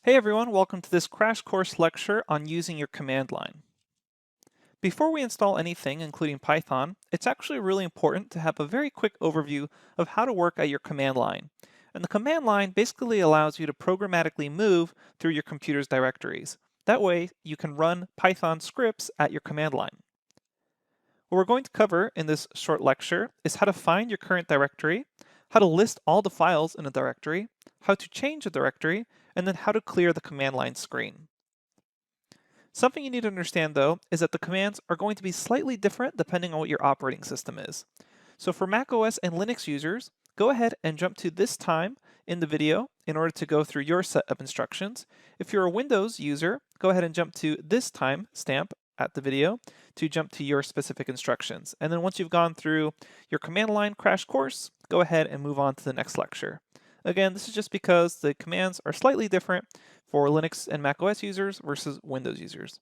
Hey everyone, welcome to this crash course lecture on using your command line. Before we install anything, including Python, it's actually really important to have a very quick overview of how to work at your command line. And the command line basically allows you to programmatically move through your computer's directories. That way, you can run Python scripts at your command line. What we're going to cover in this short lecture is how to find your current directory, how to list all the files in a directory, how to change a directory, and then how to clear the command line screen. Something you need to understand though is that the commands are going to be slightly different depending on what your operating system is. So for macOS and Linux users, go ahead and jump to this time in the video in order to go through your set of instructions. If you're a Windows user, go ahead and jump to this time stamp at the video to jump to your specific instructions. And then once you've gone through your command line crash course, go ahead and move on to the next lecture. Again, this is just because the commands are slightly different for Linux and macOS users versus Windows users.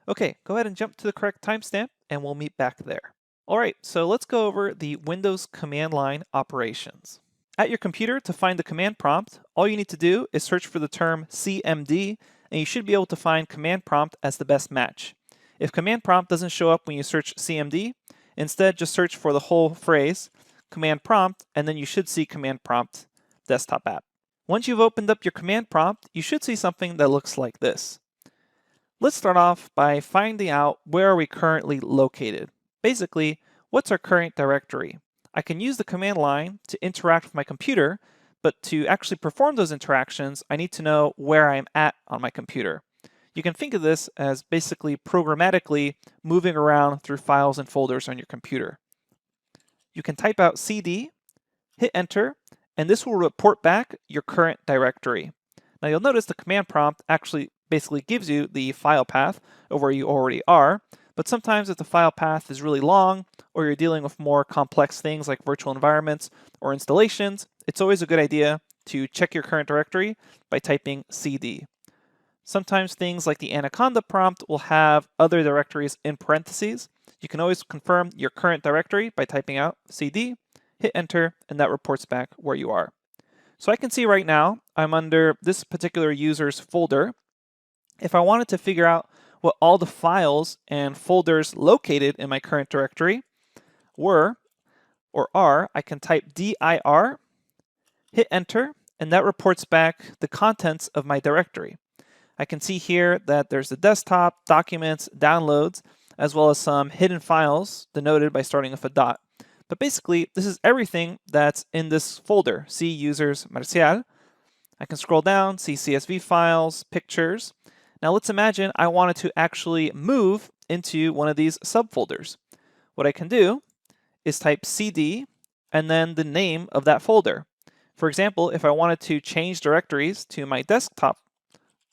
Okay, go ahead and jump to the correct timestamp and we'll meet back there. Alright, so let's go over the Windows command line operations. At your computer, to find the command prompt, all you need to do is search for the term CMD, and you should be able to find command prompt as the best match. If command prompt doesn't show up when you search CMD, instead just search for the whole phrase, command prompt, and then you should see command prompt desktop app. Once you've opened up your command prompt, you should see something that looks like this. Let's start off by finding out where are we currently located. Basically, what's our current directory? I can use the command line to interact with my computer, but to actually perform those interactions, I need to know where I'm at on my computer. You can think of this as basically programmatically moving around through files and folders on your computer. You can type out CD, hit enter, and this will report back your current directory. Now you'll notice the command prompt actually basically gives you the file path of where you already are, but sometimes if the file path is really long or you're dealing with more complex things like virtual environments or installations, it's always a good idea to check your current directory by typing CD. Sometimes things like the Anaconda prompt will have other directories in parentheses. You can always confirm your current directory by typing out CD, hit enter, and that reports back where you are. So I can see right now I'm under this particular user's folder. If I wanted to figure out what all the files and folders located in my current directory were or are, I can type dir, hit enter, and that reports back the contents of my directory. I can see here that there's the desktop, documents, downloads, as well as some hidden files denoted by starting with a dot. But basically, this is everything that's in this folder, C users Marcial. I can scroll down, see CSV files, pictures. Now let's imagine I wanted to actually move into one of these subfolders. What I can do is type CD and then the name of that folder. For example, if I wanted to change directories to my desktop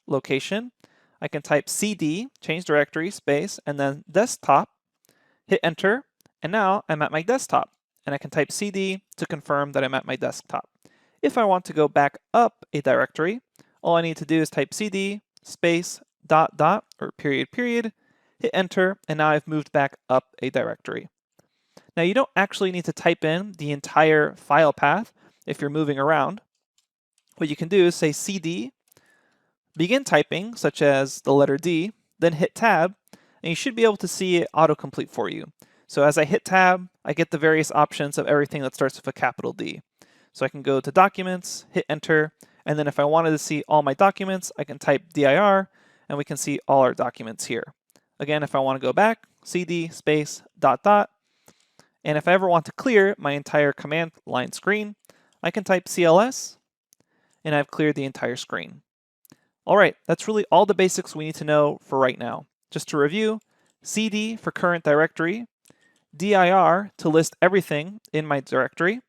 location, I can type CD, change directory, space, and then desktop, hit enter, and now I'm at my desktop. And I can type CD to confirm that I'm at my desktop. If I want to go back up a directory, all I need to do is type CD, space, dot, dot, or period, period, hit enter, and now I've moved back up a directory. Now you don't actually need to type in the entire file path if you're moving around. What you can do is say CD, begin typing, such as the letter D, then hit tab, and you should be able to see it autocomplete for you. So as I hit tab, I get the various options of everything that starts with a capital D. So I can go to documents, hit enter, and then if I wanted to see all my documents, I can type dir, and we can see all our documents here. Again, if I want to go back, cd space dot dot, and if I ever want to clear my entire command line screen, I can type cls, and I've cleared the entire screen. All right, that's really all the basics we need to know for right now. Just to review, CD for current directory, dir to list everything in my directory,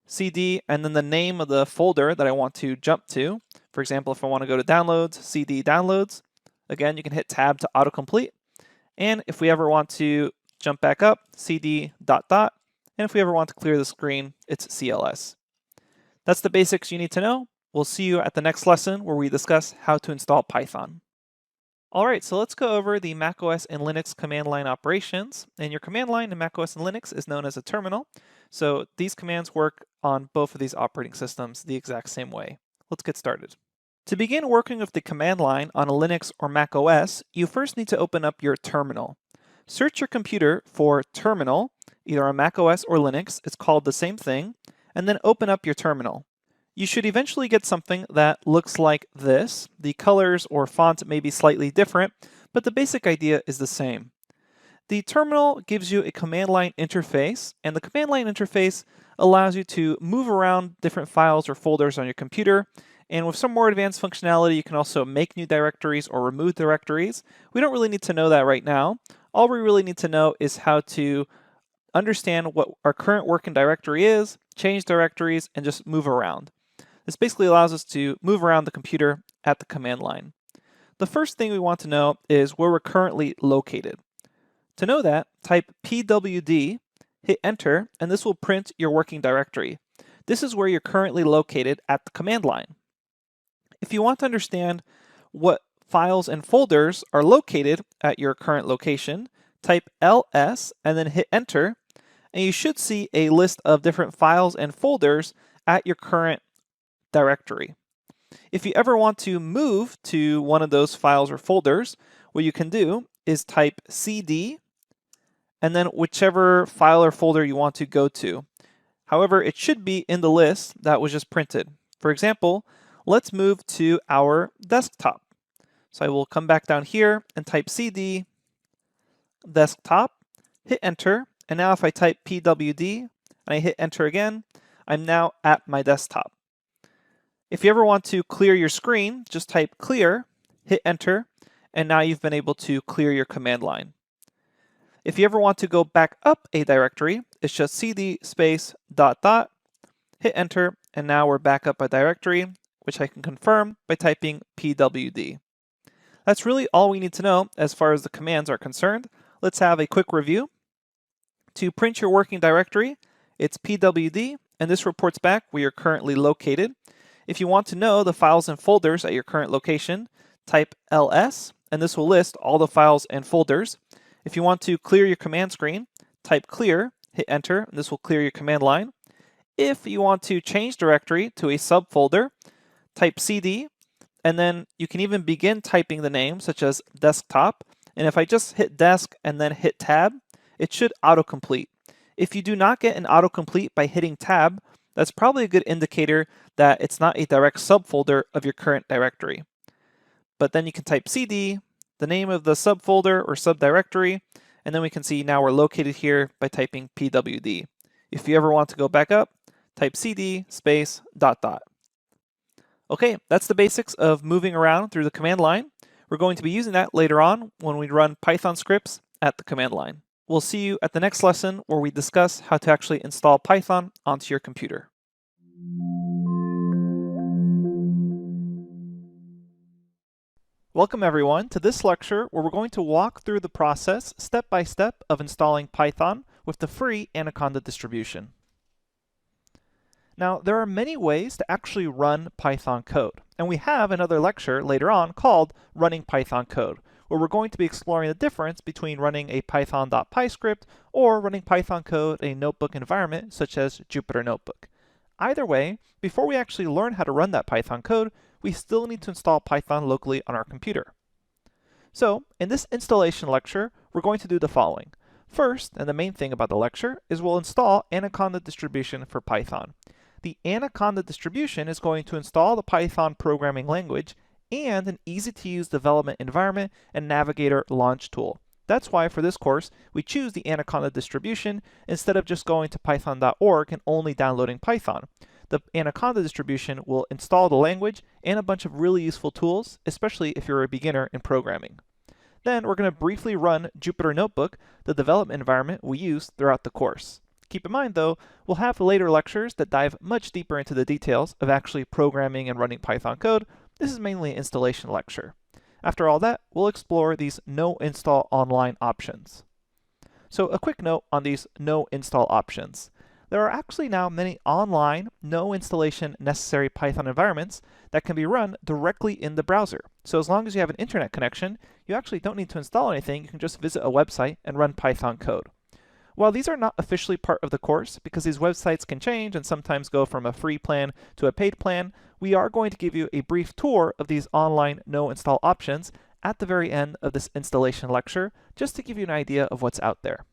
CD and then the name of the folder that I want to jump to. For example, if I want to go to downloads, CD downloads. Again, you can hit tab to autocomplete. And if we ever want to jump back up, CD dot dot. And if we ever want to clear the screen, it's CLS. That's the basics you need to know. We'll see you at the next lesson where we discuss how to install Python. All right, so let's go over the macOS and Linux command line operations. And your command line in macOS and Linux is known as a terminal. So these commands work on both of these operating systems the exact same way. Let's get started. To begin working with the command line on a Linux or Mac OS, you first need to open up your terminal. Search your computer for terminal, either on Mac OS or Linux, it's called the same thing, and then open up your terminal. You should eventually get something that looks like this. The colors or font may be slightly different, but the basic idea is the same. The terminal gives you a command line interface, and the command line interface allows you to move around different files or folders on your computer. And with some more advanced functionality, you can also make new directories or remove directories. We don't really need to know that right now. All we really need to know is how to understand what our current working directory is, change directories, and just move around. This basically allows us to move around the computer at the command line. The first thing we want to know is where we're currently located. To know that, type pwd, hit enter, and this will print your working directory. This is where you're currently located at the command line. If you want to understand what files and folders are located at your current location, type ls and then hit enter, and you should see a list of different files and folders at your current directory. If you ever want to move to one of those files or folders, what you can do is type cd and then whichever file or folder you want to go to. However, it should be in the list that was just printed. For example, let's move to our desktop. So I will come back down here and type cd desktop, hit enter, and now if I type pwd and I hit enter again, I'm now at my desktop. If you ever want to clear your screen, just type clear, hit enter, and now you've been able to clear your command line. If you ever want to go back up a directory, it's just cd space ... hit enter, and now we're back up a directory, which I can confirm by typing pwd. That's really all we need to know as far as the commands are concerned. Let's have a quick review. To print your working directory, it's pwd, and this reports back where you're currently located. If you want to know the files and folders at your current location, type ls, and this will list all the files and folders. If you want to clear your command screen, type clear, hit enter, and this will clear your command line. If you want to change directory to a subfolder, type cd, and then you can even begin typing the name, such as desktop. And if I just hit desk and then hit tab, it should autocomplete. If you do not get an autocomplete by hitting tab, that's probably a good indicator that it's not a direct subfolder of your current directory. But then you can type cd, the name of the subfolder or subdirectory, and then we can see now we're located here by typing pwd. If you ever want to go back up, type cd space ... Okay, that's the basics of moving around through the command line. We're going to be using that later on when we run Python scripts at the command line. We'll see you at the next lesson where we discuss how to actually install Python onto your computer. Welcome everyone to this lecture where we're going to walk through the process step by step of installing Python with the free Anaconda distribution. Now, there are many ways to actually run Python code, and we have another lecture later on called Running Python Code, where we're going to be exploring the difference between running a python.py script or running Python code in a notebook environment such as Jupyter Notebook. Either way, before we actually learn how to run that Python code, we still need to install Python locally on our computer. So, in this installation lecture, we're going to do the following. First, and the main thing about the lecture, is we'll install Anaconda distribution for Python. The Anaconda distribution is going to install the Python programming language and an easy-to-use development environment and Navigator launch tool. That's why for this course, we choose the Anaconda distribution instead of just going to python.org and only downloading Python. The Anaconda distribution will install the language and a bunch of really useful tools, especially if you're a beginner in programming. Then we're going to briefly run Jupyter Notebook, the development environment we use throughout the course. Keep in mind though, we'll have later lectures that dive much deeper into the details of actually programming and running Python code. This is mainly an installation lecture. After all that, we'll explore these no install online options. So a quick note on these no install options. There are actually now many online, no installation necessary Python environments that can be run directly in the browser. So as long as you have an internet connection, you actually don't need to install anything, you can just visit a website and run Python code. while these are not officially part of the course, because these websites can change and sometimes go from a free plan to a paid plan, we are going to give you a brief tour of these online no-install options at the very end of this installation lecture, just to give you an idea of what's out there.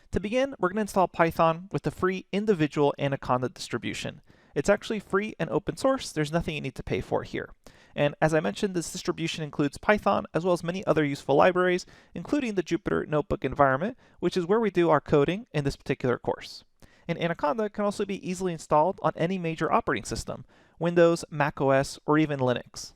To begin, we're going to install Python with the free individual Anaconda distribution. It's actually free and open source. There's nothing you need to pay for here. And as I mentioned, this distribution includes Python as well as many other useful libraries, including the Jupyter Notebook environment, which is where we do our coding in this particular course. And Anaconda can also be easily installed on any major operating system, Windows, Mac OS, or even Linux.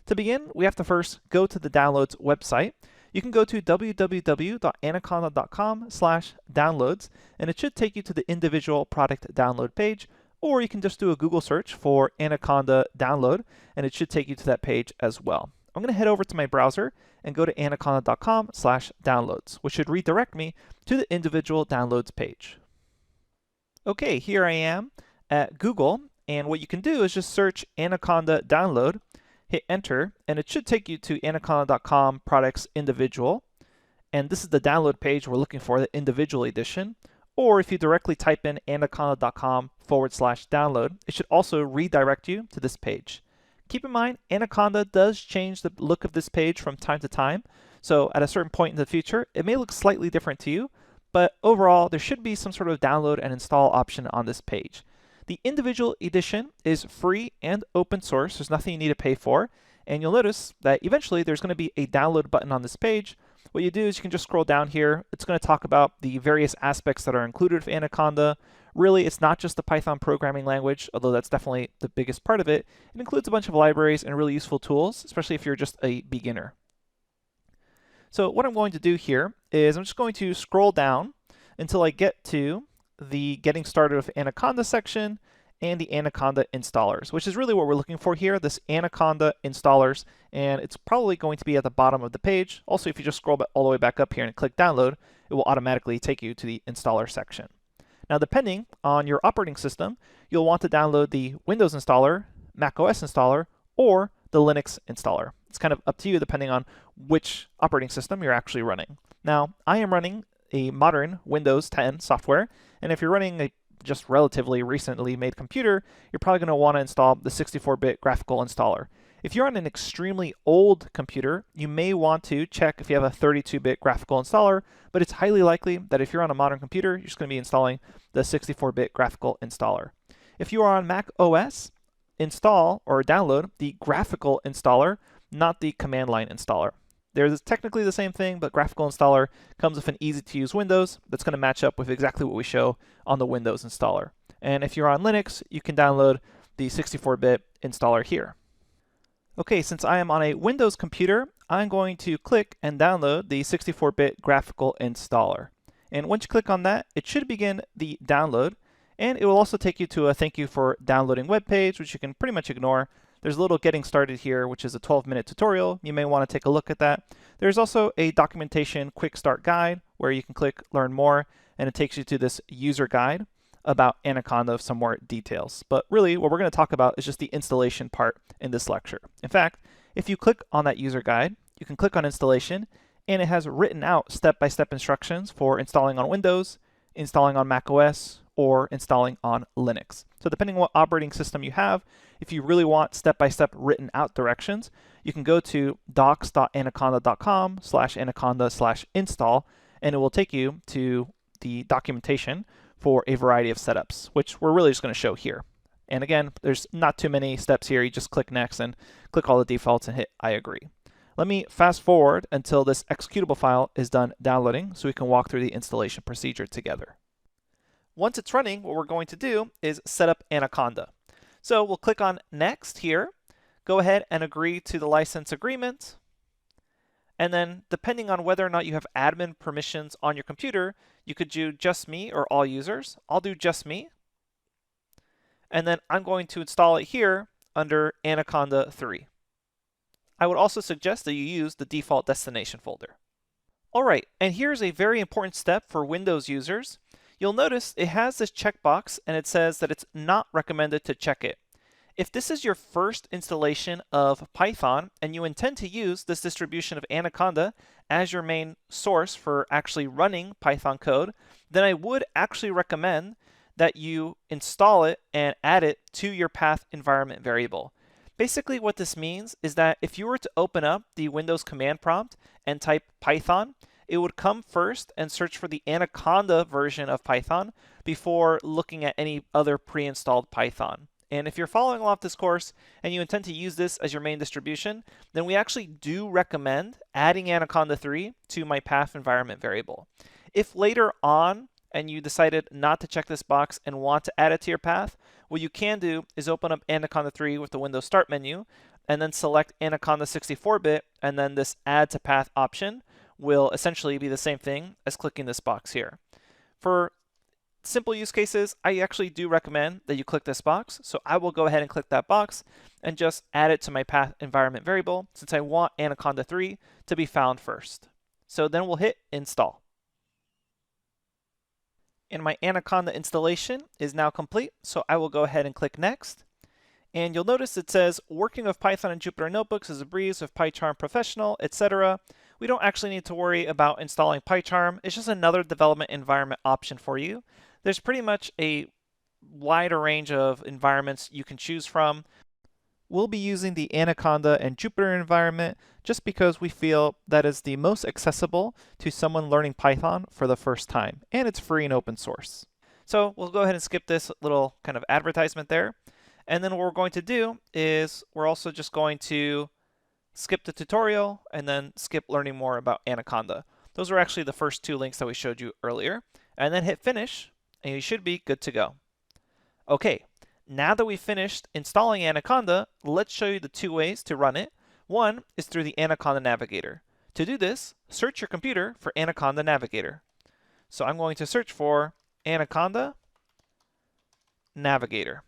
To begin, we have to first go to the downloads website. You can go to www.anaconda.com/downloads, and it should take you to the individual product download page, or you can just do a Google search for Anaconda download, and it should take you to that page as well. I'm going to head over to my browser and go to anaconda.com/downloads, which should redirect me to the individual downloads page. Okay, here I am at Google, and what you can do is just search Anaconda download, hit enter, and it should take you to anaconda.com products individual. And this is the download page we're looking for, the individual edition. Or if you directly type in anaconda.com/download, it should also redirect you to this page. Keep in mind, Anaconda does change the look of this page from time to time. So at a certain point in the future, it may look slightly different to you, but overall, there should be some sort of download and install option on this page. The individual edition is free and open source. There's nothing you need to pay for. And you'll notice that eventually there's going to be a download button on this page. What you do is you can just scroll down here. It's going to talk about the various aspects that are included with Anaconda. Really, it's not just the Python programming language, although that's definitely the biggest part of it. It includes a bunch of libraries and really useful tools, especially if you're just a beginner. So what I'm going to do here is I'm just going to scroll down until I get to the Getting Started with Anaconda section and the Anaconda installers, which is really what we're looking for here, this Anaconda installers, and it's probably going to be at the bottom of the page. Also, if you just scroll all the way back up here and click download, it will automatically take you to the installer section. Now, depending on your operating system, you'll want to download the Windows installer, Mac OS installer, or the Linux installer. It's kind of up to you depending on which operating system you're actually running. Now, I am running a modern Windows 10 software, and if you're running a just relatively recently made computer, you're probably going to want to install the 64-bit graphical installer. If you're on an extremely old computer, you may want to check if you have a 32-bit graphical installer, but it's highly likely that if you're on a modern computer, you're just going to be installing the 64-bit graphical installer. If you are on Mac OS, install or download the graphical installer, not the command line installer. There's technically the same thing, but graphical installer comes with an easy-to-use Windows that's going to match up with exactly what we show on the Windows installer. And if you're on Linux, you can download the 64-bit installer here. Okay, since I am on a Windows computer, I'm going to click and download the 64-bit graphical installer. And once you click on that, it should begin the download, and it will also take you to a thank you for downloading web page, which you can pretty much ignore. There's a little getting started here, which is a 12-minute tutorial. You may want to take a look at that. There's also a documentation quick start guide where you can click learn more, and it takes you to this user guide about Anaconda of some more details. But really, what we're going to talk about is just the installation part in this lecture. In fact, if you click on that user guide, you can click on installation, and it has written out step-by-step instructions for installing on Windows, installing on Mac OS, or installing on Linux. So depending on what operating system you have, if you really want step-by-step written out directions, you can go to docs.anaconda.com/anaconda/install, and it will take you to the documentation for a variety of setups, which we're really just going to show here. And again, there's not too many steps here. You just click next and click all the defaults and hit I agree. Let me fast forward until this executable file is done downloading so we can walk through the installation procedure together. Once it's running, what we're going to do is set up Anaconda. So we'll click on Next here, go ahead and agree to the license agreement, and then depending on whether or not you have admin permissions on your computer, you could do just me or all users. I'll do just me, and then I'm going to install it here under Anaconda 3. I would also suggest that you use the default destination folder. Alright, and here's a very important step for Windows users. You'll notice it has this checkbox and it says that it's not recommended to check it. If this is your first installation of Python and you intend to use this distribution of Anaconda as your main source for actually running Python code, then I would actually recommend that you install it and add it to your path environment variable. Basically what this means is that if you were to open up the Windows command prompt and type Python, it would come first and search for the Anaconda version of Python before looking at any other pre-installed Python. And if you're following along this course and you intend to use this as your main distribution, then we actually do recommend adding Anaconda 3 to my path environment variable. If later on and you decided not to check this box and want to add it to your path, what you can do is open up Anaconda 3 with the Windows Start menu and then select Anaconda 64-bit, and then this Add to Path option will essentially be the same thing as clicking this box here. For simple use cases, I actually do recommend that you click this box. So I will go ahead and click that box and just add it to my path environment variable since I want Anaconda 3 to be found first. So then we'll hit install. And my Anaconda installation is now complete. So I will go ahead and click next. And you'll notice it says working with Python and Jupyter Notebooks is a breeze with PyCharm Professional, etc. We don't actually need to worry about installing PyCharm. It's just another development environment option for you. There's pretty much a wider range of environments you can choose from. We'll be using the Anaconda and Jupyter environment just because we feel that is the most accessible to someone learning Python for the first time, and it's free and open source. So we'll go ahead and skip this little kind of advertisement there. And then what we're going to do is we're also just going to skip the tutorial and then skip learning more about Anaconda. Those are actually the first two links that we showed you earlier. And then hit finish, and you should be good to go. Okay, now that we've finished installing Anaconda, let's show you the two ways to run it. One is through the Anaconda Navigator. To do this, search your computer for Anaconda Navigator. So I'm going to search for Anaconda Navigator.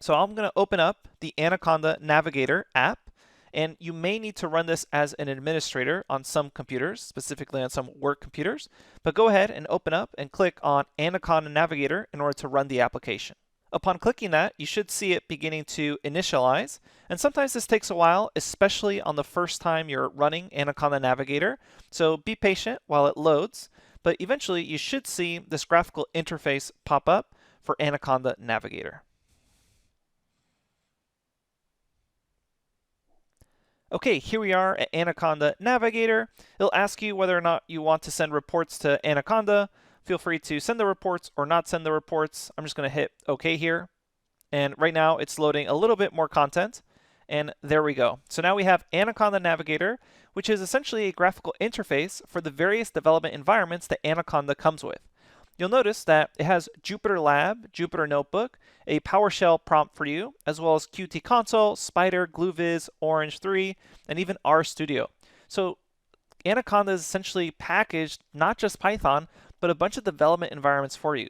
So I'm going to open up the Anaconda Navigator app, and you may need to run this as an administrator on some computers, specifically on some work computers, but go ahead and open up and click on Anaconda Navigator in order to run the application. Upon clicking that, you should see it beginning to initialize, and sometimes this takes a while, especially on the first time you're running Anaconda Navigator, so be patient while it loads, but eventually you should see this graphical interface pop up for Anaconda Navigator. Okay, here we are at Anaconda Navigator. It'll ask you whether or not you want to send reports to Anaconda. Feel free to send the reports or not send the reports. I'm just going to hit OK here. And right now it's loading a little bit more content. And there we go. So now we have Anaconda Navigator, which is essentially a graphical interface for the various development environments that Anaconda comes with. You'll notice that it has Jupyter Lab, Jupyter Notebook, a PowerShell prompt for you, as well as Qt Console, Spider, GlueViz, Orange 3, and even RStudio. So Anaconda is essentially packaged not just Python, but a bunch of development environments for you.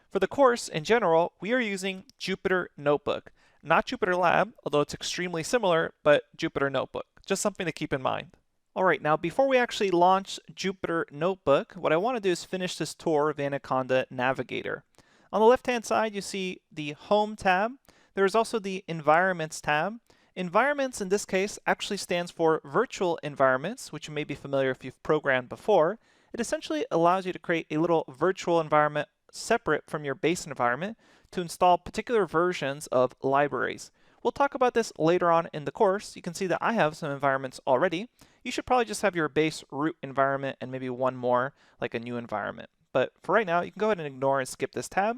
For the course in general, we are using Jupyter Notebook, not Jupyter Lab, although it's extremely similar, but Jupyter Notebook. Just something to keep in mind. All right, now before we actually launch Jupyter Notebook, what I want to do is finish this tour of Anaconda Navigator. On the left-hand side, you see the Home tab. There is also the Environments tab. Environments, in this case, actually stands for virtual environments, which you may be familiar if you've programmed before. It essentially allows you to create a little virtual environment separate from your base environment to install particular versions of libraries. We'll talk about this later on in the course. You can see that I have some environments already. You should probably just have your base root environment and maybe one more, like a new environment. But for right now, you can go ahead and ignore and skip this tab.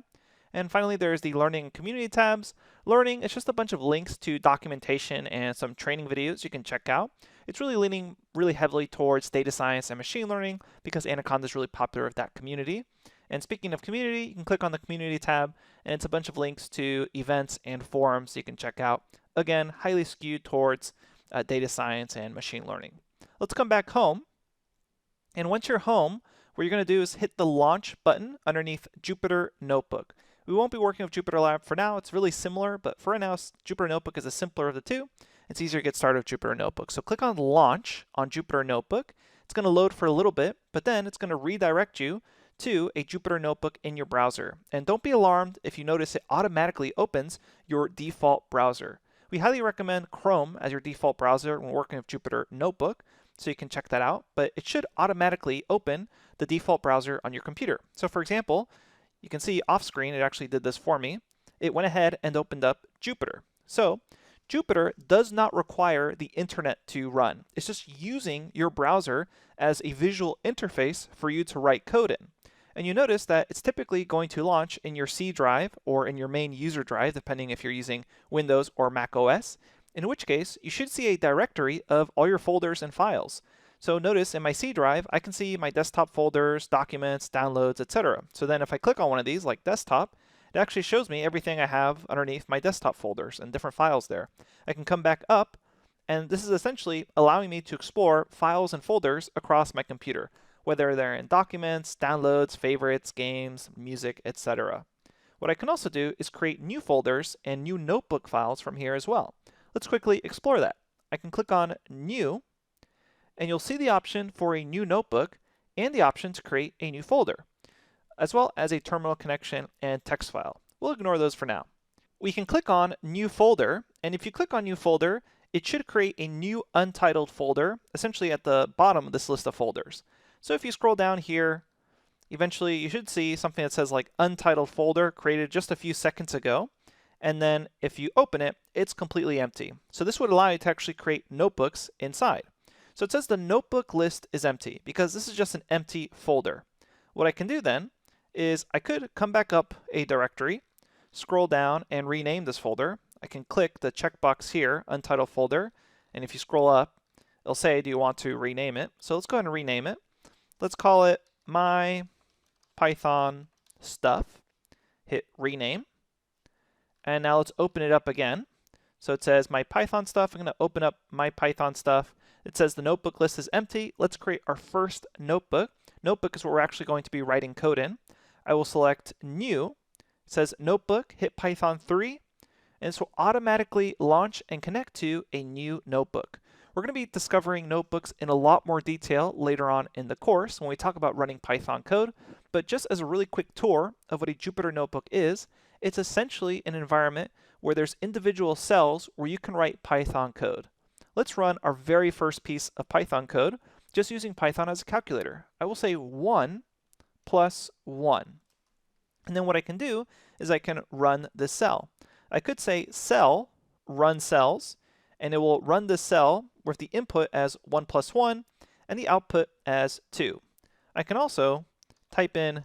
And finally, there's the Learning and Community tabs. Learning is just a bunch of links to documentation and some training videos you can check out. It's really leaning really heavily towards data science and machine learning because Anaconda is really popular with that community. And speaking of community, you can click on the Community tab, and it's a bunch of links to events and forums you can check out. Again, highly skewed towards data science and machine learning. Let's come back home. And once you're home, what you're going to do is hit the Launch button underneath Jupyter Notebook. We won't be working with Jupyter Lab for now. It's really similar, but for right now, Jupyter Notebook is the simpler of the two. It's easier to get started with Jupyter Notebook. So click on Launch on Jupyter Notebook. It's going to load for a little bit, but then it's going to redirect you to a Jupyter Notebook in your browser. And don't be alarmed if you notice it automatically opens your default browser. We highly recommend Chrome as your default browser when working with Jupyter Notebook, so you can check that out, but it should automatically open the default browser on your computer. So for example, you can see off screen, it actually did this for me. It went ahead and opened up Jupyter. So Jupyter does not require the internet to run. It's just using your browser as a visual interface for you to write code in. And you notice that it's typically going to launch in your C drive or in your main user drive, depending if you're using Windows or Mac OS, in which case you should see a directory of all your folders and files. So notice in my C drive, I can see my desktop folders, documents, downloads, etc. So then if I click on one of these, like desktop, it actually shows me everything I have underneath my desktop folders and different files there. I can come back up, and this is essentially allowing me to explore files and folders across my computer, whether they're in documents, downloads, favorites, games, music, etc. What I can also do is create new folders and new notebook files from here as well. Let's quickly explore that. I can click on New, and you'll see the option for a new notebook and the option to create a new folder, as well as a terminal connection and text file. We'll ignore those for now. We can click on New Folder, and if you click on New Folder, it should create a new untitled folder, essentially at the bottom of this list of folders. So if you scroll down here, eventually you should see something that says like Untitled Folder created just a few seconds ago. And then if you open it, it's completely empty. So this would allow you to actually create notebooks inside. So it says the notebook list is empty because this is just an empty folder. What I can do then is I could come back up a directory, scroll down and rename this folder. I can click the checkbox here, Untitled Folder, and if you scroll up, it'll say, do you want to rename it? So let's go ahead and rename it. Let's call it My Python Stuff. Hit Rename. And now let's open it up again. So it says My Python Stuff. I'm going to open up My Python Stuff. It says the notebook list is empty. Let's create our first notebook. Notebook is what we're actually going to be writing code in. I will select New. It says Notebook, hit Python 3, and this will automatically launch and connect to a new notebook. We're going to be discovering notebooks in a lot more detail later on in the course when we talk about running Python code, but just as a really quick tour of what a Jupyter Notebook is, it's essentially an environment where there's individual cells where you can write Python code. Let's run our very first piece of Python code just using Python as a calculator. I will say 1 plus 1. And then what I can do is I can run this cell. I could say cell, run cells, and it will run this cell with the input as 1 plus 1 and the output as 2. I can also type in,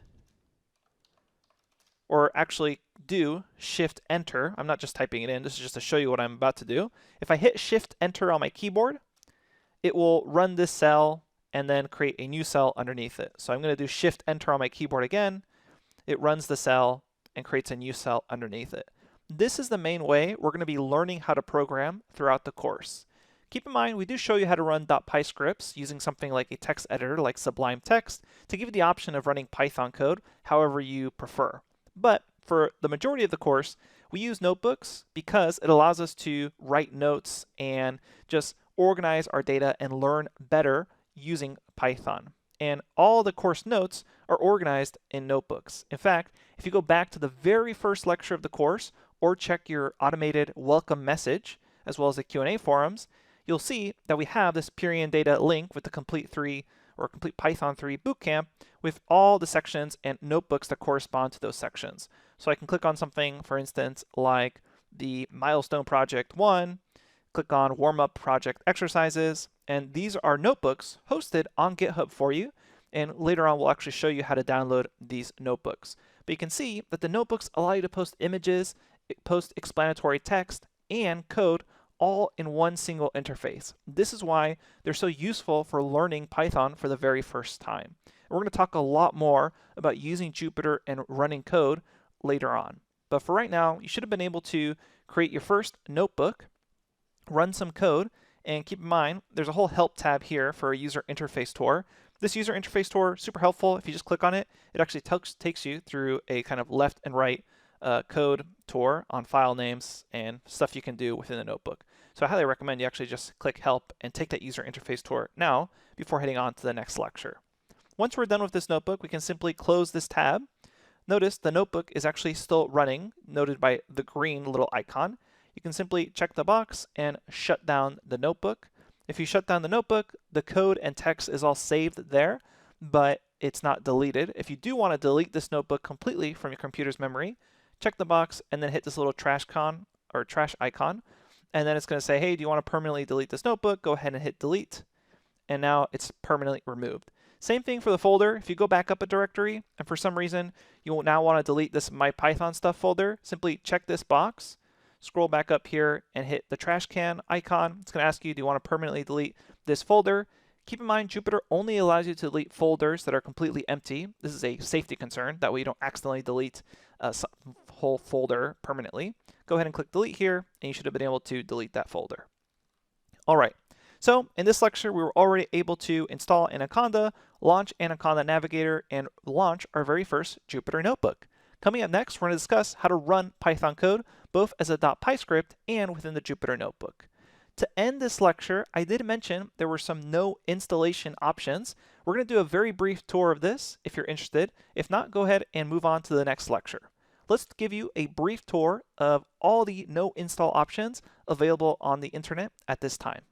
or actually do Shift Enter. I'm not just typing it in, this is just to show you what I'm about to do. If I hit Shift Enter on my keyboard, it will run this cell and then create a new cell underneath it. So I'm going to do Shift Enter on my keyboard again. It runs the cell and creates a new cell underneath it. This is the main way we're going to be learning how to program throughout the course. Keep in mind, we do show you how to run .py scripts using something like a text editor like Sublime Text to give you the option of running Python code however you prefer. But for the majority of the course, we use notebooks because it allows us to write notes and just organize our data and learn better using Python. And all the course notes are organized in notebooks. In fact, if you go back to the very first lecture of the course or check your automated welcome message, as well as the Q&A forums, you'll see that we have this Purion Data link with the Complete 3 or Complete Python 3 bootcamp with all the sections and notebooks that correspond to those sections. So I can click on something, for instance, like the Milestone Project 1, click on Warm Up Project Exercises, and these are notebooks hosted on GitHub for you. And later on, we'll actually show you how to download these notebooks. But you can see that the notebooks allow you to post images, post explanatory text, and code all in one single interface. This is why they're so useful for learning Python for the very first time. And we're going to talk a lot more about using Jupyter and running code later on. But for right now, you should have been able to create your first notebook, run some code, and keep in mind, there's a whole help tab here for a user interface tour. This user interface tour, super helpful. If you just click on it, it actually takes you through a kind of left and right code tour on file names and stuff you can do within the notebook. So I highly recommend you actually just click help and take that user interface tour now before heading on to the next lecture. Once we're done with this notebook, we can simply close this tab. Notice the notebook is actually still running, noted by the green little icon. You can simply check the box and shut down the notebook. If you shut down the notebook, the code and text is all saved there, but it's not deleted. If you do want to delete this notebook completely from your computer's memory, check the box and then hit this little trash icon. And then it's going to say, hey, do you want to permanently delete this notebook? Go ahead and hit delete. And now it's permanently removed. Same thing for the folder. If you go back up a directory and for some reason you will now want to delete this MyPython stuff folder, simply check this box, scroll back up here and hit the trash can icon. It's going to ask you, do you want to permanently delete this folder? Keep in mind, Jupyter only allows you to delete folders that are completely empty. This is a safety concern. That way you don't accidentally delete a whole folder permanently. Go ahead and click delete here, and you should have been able to delete that folder. All right. So in this lecture, we were already able to install Anaconda, launch Anaconda Navigator, and launch our very first Jupyter Notebook. Coming up next, we're going to discuss how to run Python code, both as a .py script and within the Jupyter Notebook. To end this lecture, I did mention there were some no installation options. We're going to do a very brief tour of this if you're interested. If not, go ahead and move on to the next lecture. Let's give you a brief tour of all the no install options available on the internet at this time.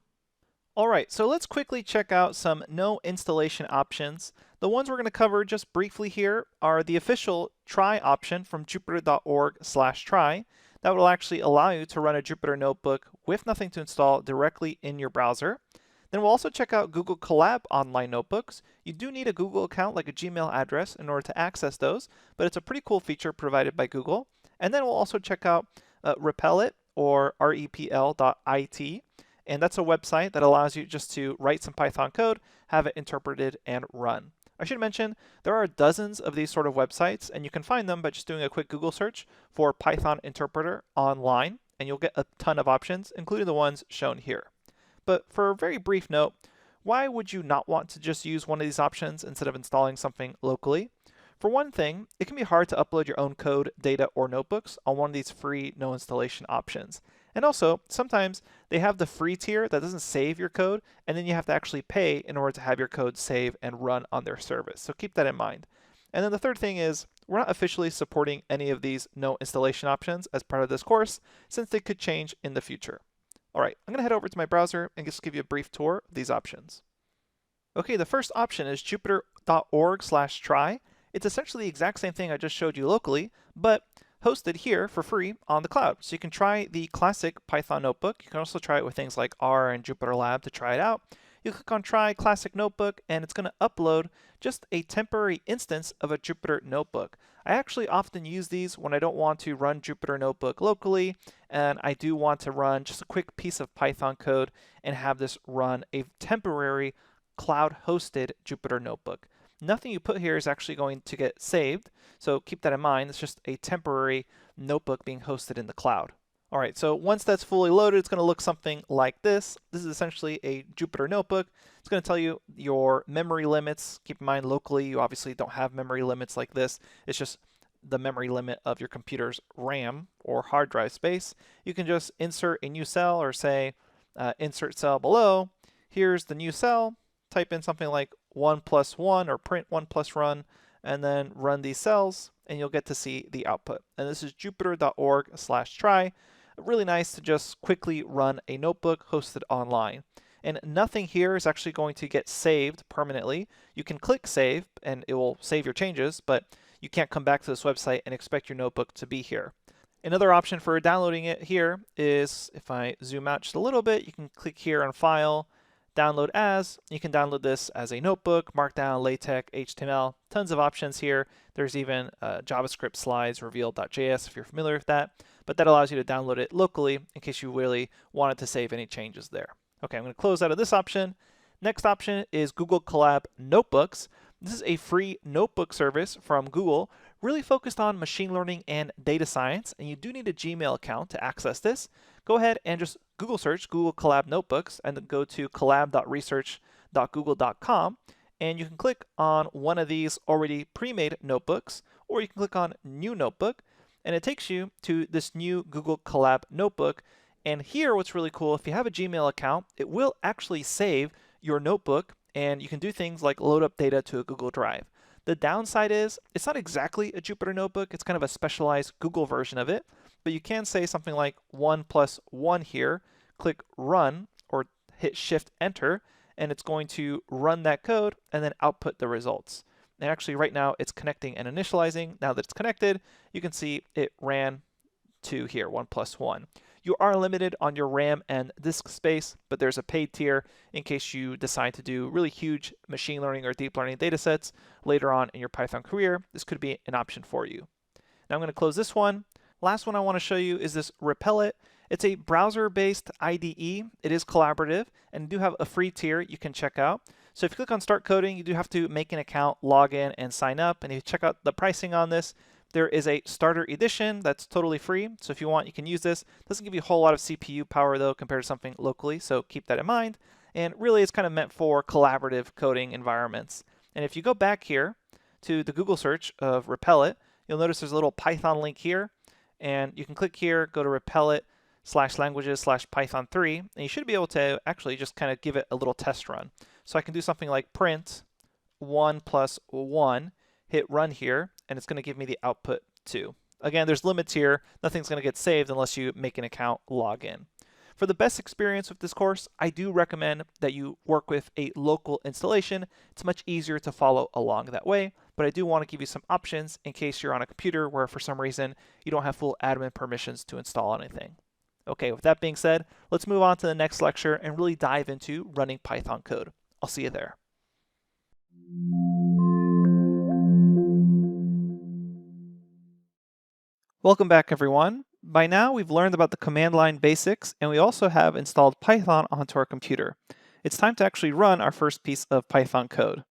All right, so let's quickly check out some no installation options. The ones we're going to cover just briefly here are the official try option from jupyter.org/try. That will actually allow you to run a Jupyter Notebook with nothing to install directly in your browser. Then we'll also check out Google Colab online notebooks. You do need a Google account like a Gmail address in order to access those, but it's a pretty cool feature provided by Google. And then we'll also check out Repl.it or repl.it. And that's a website that allows you just to write some Python code, have it interpreted, and run. I should mention, there are dozens of these sort of websites, and you can find them by just doing a quick Google search for Python interpreter online, and you'll get a ton of options, including the ones shown here. But for a very brief note, why would you not want to just use one of these options instead of installing something locally? For one thing, it can be hard to upload your own code, data, or notebooks on one of these free no installation options. And also, sometimes they have the free tier that doesn't save your code, and then you have to actually pay in order to have your code save and run on their service. So keep that in mind. And then the third thing is, we're not officially supporting any of these no installation options as part of this course, since they could change in the future. All right, I'm going to head over to my browser and just give you a brief tour of these options. Okay, the first option is jupyter.org/try. It's essentially the exact same thing I just showed you locally, but hosted here for free on the cloud. So you can try the classic Python notebook. You can also try it with things like R and JupyterLab to try it out. You click on Try Classic Notebook, and it's going to upload just a temporary instance of a Jupyter Notebook. I actually often use these when I don't want to run Jupyter Notebook locally, and I do want to run just a quick piece of Python code and have this run a temporary cloud-hosted Jupyter Notebook. Nothing you put here is actually going to get saved, so keep that in mind. It's just a temporary notebook being hosted in the cloud. All right, so once that's fully loaded, it's going to look something like this. This is essentially a Jupyter Notebook. It's going to tell you your memory limits. Keep in mind, locally, you obviously don't have memory limits like this. It's just the memory limit of your computer's RAM or hard drive space. You can just insert a new cell or say insert cell below. Here's the new cell. Type in something like 1 + 1 or print 1 + run, and then run these cells, and you'll get to see the output. And this is jupyter.org/try. Really nice to just quickly run a notebook hosted online. And nothing here is actually going to get saved permanently. You can click save, and it will save your changes, but you can't come back to this website and expect your notebook to be here. Another option for downloading it here is, if I zoom out just a little bit, you can click here on File, Download As. You can download this as a notebook, Markdown, LaTeX, HTML, tons of options here. There's even JavaScript slides, reveal.js if you're familiar with that, but that allows you to download it locally in case you really wanted to save any changes there. Okay, I'm going to close out of this option. Next option is Google Colab Notebooks. This is a free notebook service from Google, really focused on machine learning and data science, and you do need a Gmail account to access this. Go ahead and just Google search Google Colab Notebooks and then go to collab.research.google.com, and you can click on one of these already pre-made notebooks, or you can click on New Notebook, and it takes you to this new Google Colab Notebook. And here, what's really cool, if you have a Gmail account, it will actually save your notebook and you can do things like load up data to a Google Drive. The downside is it's not exactly a Jupyter Notebook, it's kind of a specialized Google version of it, but you can say something like 1 plus 1 here, click run or hit shift enter, and it's going to run that code and then output the results. And actually right now it's connecting and initializing. Now that it's connected, you can see it ran to here, 1 plus 1. You are limited on your RAM and disk space, but there's a paid tier in case you decide to do really huge machine learning or deep learning data sets later on in your Python career. This could be an option for you. Now I'm going to close this one. Last one I want to show you is this Repellent. It's a browser-based IDE. It is collaborative and do have a free tier you can check out. So if you click on Start Coding, you do have to make an account, log in, and sign up. And if you check out the pricing on this, there is a starter edition that's totally free. So if you want, you can use this. It doesn't give you a whole lot of CPU power though compared to something locally, so keep that in mind. And really it's kind of meant for collaborative coding environments. And if you go back here to the Google search of Repellent, you'll notice there's a little Python link here. And you can click here, go to repellent/languages/python3, and you should be able to actually just kind of give it a little test run. So I can do something like print 1 plus 1, hit run here, and it's going to give me the output 2. Again, there's limits here. Nothing's going to get saved unless you make an account, log in. For the best experience with this course, I do recommend that you work with a local installation. It's much easier to follow along that way, but I do want to give you some options in case you're on a computer where for some reason you don't have full admin permissions to install anything. Okay, with that being said, let's move on to the next lecture and really dive into running Python code. I'll see you there. Welcome back, everyone. By now, we've learned about the command line basics, and we also have installed Python onto our computer. It's time to actually run our first piece of Python code.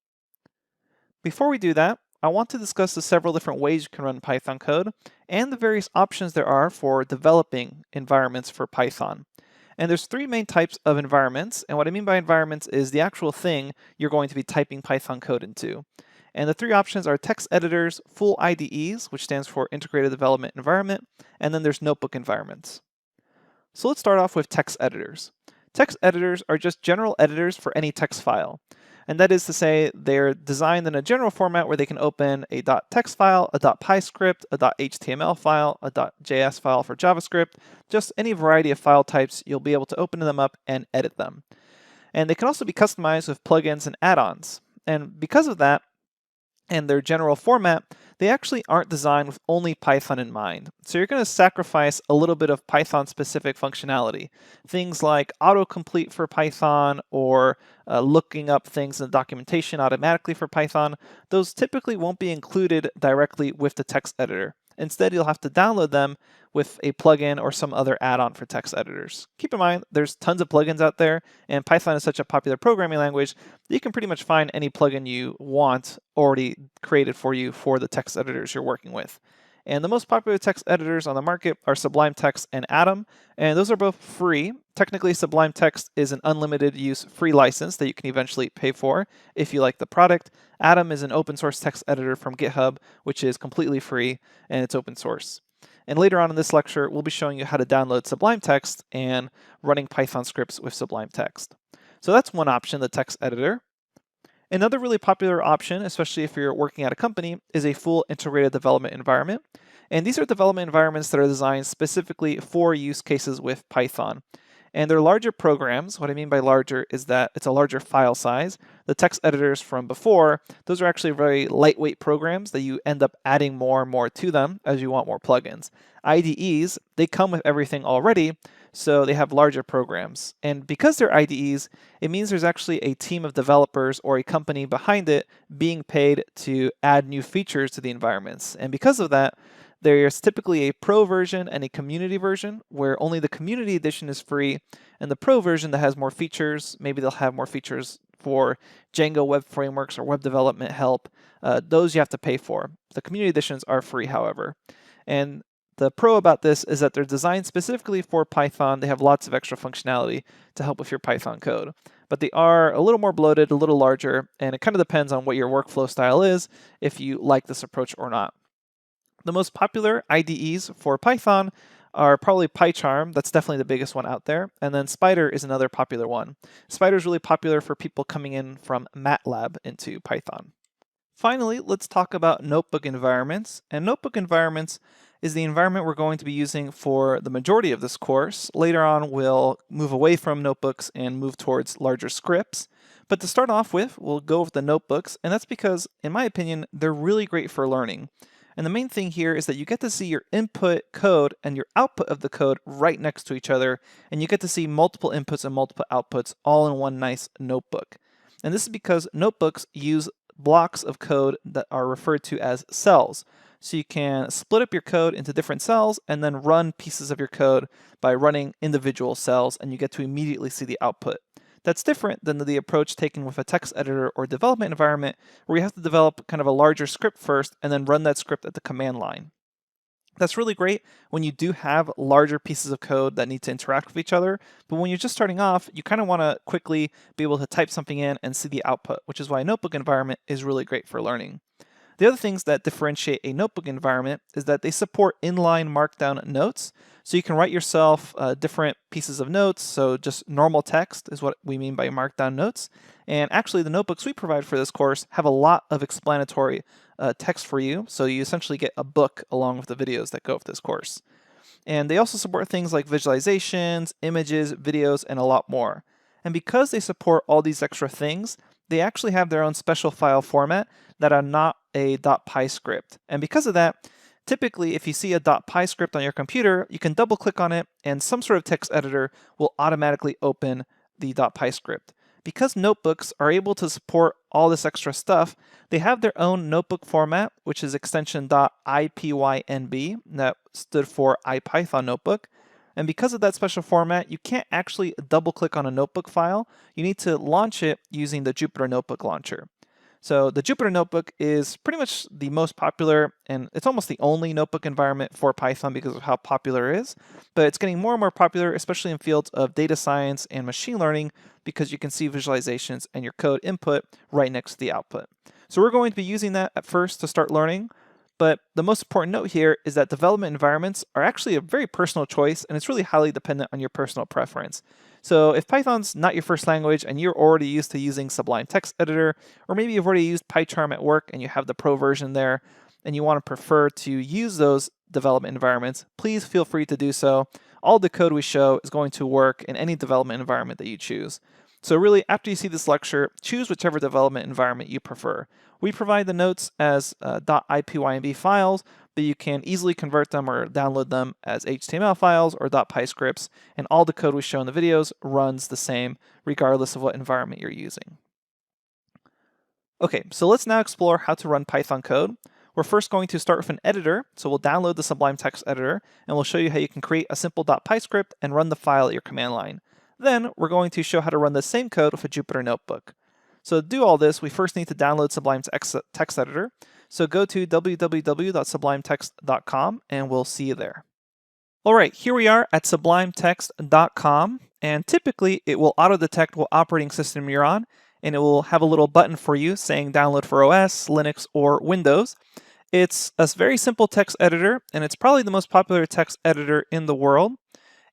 Before we do that, I want to discuss the several different ways you can run Python code and the various options there are for developing environments for Python. And there's 3 main types of environments, and what I mean by environments is the actual thing you're going to be typing Python code into. And the 3 options are text editors, full IDEs, which stands for Integrated Development Environment, and then there's notebook environments. So let's start off with text editors. Text editors are just general editors for any text file. And that is to say they're designed in a general format where they can open a .text file, a .py script, a .html file, a .js file for JavaScript, just any variety of file types, you'll be able to open them up and edit them. And they can also be customized with plugins and add-ons. And because of that, and their general format, they actually aren't designed with only Python in mind. So you're going to sacrifice a little bit of Python-specific functionality. Things like autocomplete for Python or looking up things in the documentation automatically for Python, those typically won't be included directly with the text editor. Instead, you'll have to download them with a plugin or some other add-on for text editors. Keep in mind, there's tons of plugins out there, and Python is such a popular programming language that you can pretty much find any plugin you want already created for you for the text editors you're working with. And the most popular text editors on the market are Sublime Text and Atom, and those are both free. Technically, Sublime Text is an unlimited use free license that you can eventually pay for if you like the product. Atom is an open source text editor from GitHub, which is completely free and it's open source. And later on in this lecture, we'll be showing you how to download Sublime Text and running Python scripts with Sublime Text. So that's one option, the text editor. Another really popular option, especially if you're working at a company, is a full integrated development environment. And these are development environments that are designed specifically for use cases with Python. And they're larger programs. What I mean by larger is that it's a larger file size. The text editors from before, those are actually very lightweight programs that you end up adding more and more to them as you want more plugins. IDEs, they come with everything already, so they have larger programs. And because they're IDEs, it means there's actually a team of developers or a company behind it being paid to add new features to the environments. And because of that, there's typically a pro version and a community version where only the community edition is free, and the pro version that has more features, maybe they'll have more features for Django web frameworks or web development help, those you have to pay for. The community editions are free, however. And the pro about this is that they're designed specifically for Python. They have lots of extra functionality to help with your Python code. But they are a little more bloated, a little larger, and it kind of depends on what your workflow style is, if you like this approach or not. The most popular IDEs for Python are probably PyCharm, that's definitely the biggest one out there, and then Spyder is another popular one. Spyder is really popular for people coming in from MATLAB into Python. Finally, let's talk about notebook environments. And notebook environments is the environment we're going to be using for the majority of this course. Later on, we'll move away from notebooks and move towards larger scripts. But to start off with, we'll go with the notebooks, and that's because, in my opinion, they're really great for learning. And the main thing here is that you get to see your input code and your output of the code right next to each other, and you get to see multiple inputs and multiple outputs all in one nice notebook. And this is because notebooks use blocks of code that are referred to as cells. So you can split up your code into different cells and then run pieces of your code by running individual cells, and you get to immediately see the output. That's different than the approach taken with a text editor or development environment where you have to develop kind of a larger script first and then run that script at the command line. That's really great when you do have larger pieces of code that need to interact with each other, but when you're just starting off, you kind of want to quickly be able to type something in and see the output, which is why a notebook environment is really great for learning. The other things that differentiate a notebook environment is that they support inline markdown notes. So you can write yourself different pieces of notes. So just normal text is what we mean by markdown notes. And actually the notebooks we provide for this course have a lot of explanatory text for you. So you essentially get a book along with the videos that go with this course. And they also support things like visualizations, images, videos, and a lot more. And because they support all these extra things, they actually have their own special file format that are not a .py script. And because of that, typically if you see a .py script on your computer, you can double click on it and some sort of text editor will automatically open the .py script. Because notebooks are able to support all this extra stuff, they have their own notebook format, which is extension .ipynb, that stood for IPython notebook. And because of that special format, you can't actually double click on a notebook file. You need to launch it using the Jupyter Notebook launcher. So the Jupyter Notebook is pretty much the most popular, and it's almost the only notebook environment for Python because of how popular it is. But it's getting more and more popular, especially in fields of data science and machine learning, because you can see visualizations and your code input right next to the output. So we're going to be using that at first to start learning. But the most important note here is that development environments are actually a very personal choice, and it's really highly dependent on your personal preference. So if Python's not your first language and you're already used to using Sublime Text Editor, or maybe you've already used PyCharm at work and you have the pro version there, and you want to prefer to use those development environments, please feel free to do so. All the code we show is going to work in any development environment that you choose. So really, after you see this lecture, choose whichever development environment you prefer. We provide the notes as .ipynb files, but you can easily convert them or download them as HTML files or .py scripts, and all the code we show in the videos runs the same regardless of what environment you're using. Okay, so let's now explore how to run Python code. We're first going to start with an editor, so we'll download the Sublime Text Editor, and we'll show you how you can create a simple .py script and run the file at your command line. Then we're going to show how to run the same code with a Jupyter Notebook. So to do all this, we first need to download Sublime Text Editor. So go to www.sublimetext.com and we'll see you there. All right, here we are at sublimetext.com, and typically it will auto-detect what operating system you're on, and it will have a little button for you saying download for OS, Linux, or Windows. It's a very simple text editor, and it's probably the most popular text editor in the world.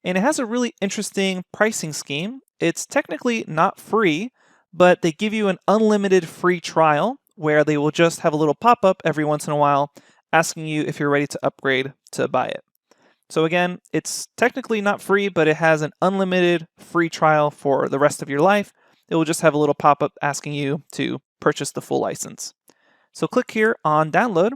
And it has a really interesting pricing scheme. It's technically not free, but they give you an unlimited free trial where they will just have a little pop-up every once in a while asking you if you're ready to upgrade to buy it. So again, it's technically not free, but it has an unlimited free trial for the rest of your life. It will just have a little pop-up asking you to purchase the full license. So click here on download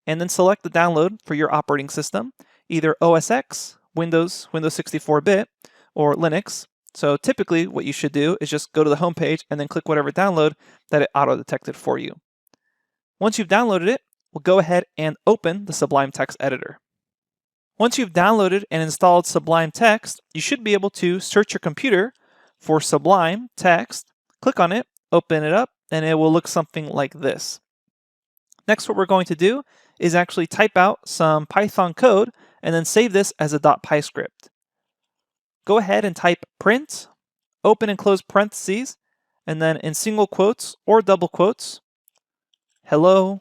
and then select the download for your operating system, either OS X, Windows 64-bit, or Linux. So typically what you should do is just go to the home page and then click whatever download that it auto-detected for you. Once you've downloaded it, we'll go ahead and open the Sublime Text Editor. Once you've downloaded and installed Sublime Text, you should be able to search your computer for Sublime Text, click on it, open it up, and it will look something like this. Next, what we're going to do is actually type out some Python code and then save this as a .py script. Go ahead and type print, open and close parentheses, and then in single quotes or double quotes, hello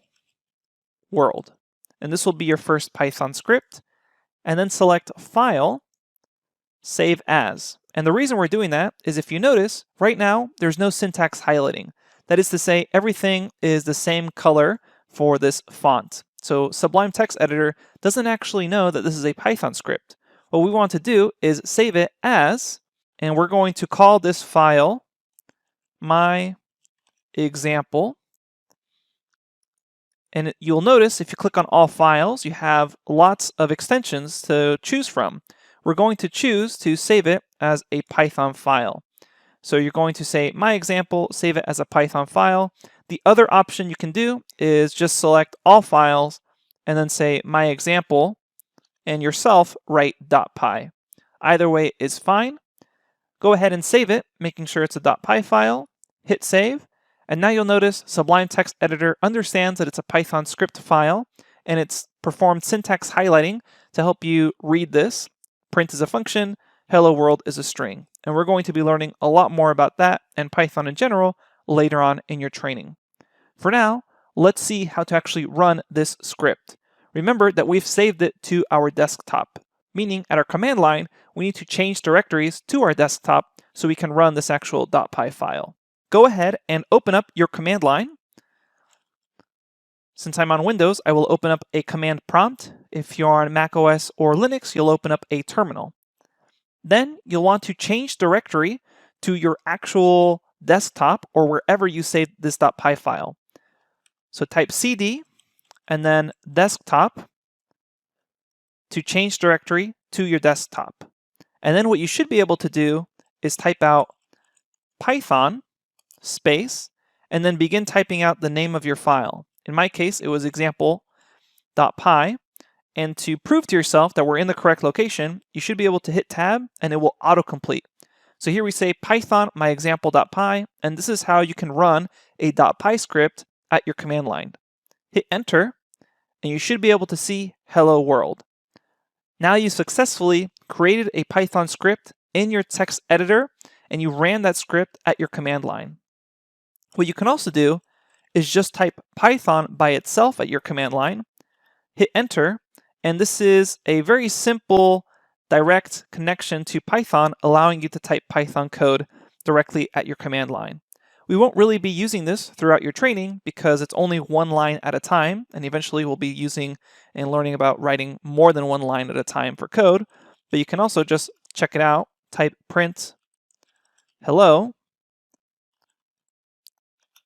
world. And this will be your first Python script. and then select File, Save As. And the reason we're doing that is if you notice, right now, there's no syntax highlighting. That is to say, everything is the same color for this font. So Sublime Text Editor doesn't actually know that this is a Python script. What we want to do is save it as, and we're going to call this file my example. And you'll notice if you click on all files, you have lots of extensions to choose from. We're going to choose to save it as a Python file. So you're going to say my example, save it as a Python file. The other option you can do is just select all files and then say my example and yourself write .py. Either way is fine. Go ahead and save it, making sure it's a .py file. Hit save. And now you'll notice Sublime Text Editor understands that it's a Python script file, and it's performed syntax highlighting to help you read this. Print is a function, hello world is a string. And we're going to be learning a lot more about that and Python in general later on in your training. For now, let's see how to actually run this script. Remember that we've saved it to our desktop, meaning at our command line, we need to change directories to our desktop so we can run this actual .py file. Go ahead and open up your command line. Since I'm on Windows, I will open up a command prompt. If you're on Mac OS or Linux, you'll open up a terminal. Then you'll want to change directory to your actual desktop or wherever you saved this .py file. So type cd and then desktop to change directory to your desktop. And then what you should be able to do is type out Python space, and then begin typing out the name of your file. In my case, it was example.py, and to prove to yourself that we're in the correct location, you should be able to hit tab and it will autocomplete. So here we say Python myexample.py, and this is how you can run a .py script at your command line. Hit enter, and you should be able to see hello world. Now you successfully created a Python script in your text editor, and you ran that script at your command line. What you can also do is just type Python by itself at your command line, hit enter, and this is a very simple direct connection to Python, allowing you to type Python code directly at your command line. We won't really be using this throughout your training because it's only one line at a time, and eventually we'll be using and learning about writing more than one line at a time for code, but you can also just check it out, type print hello,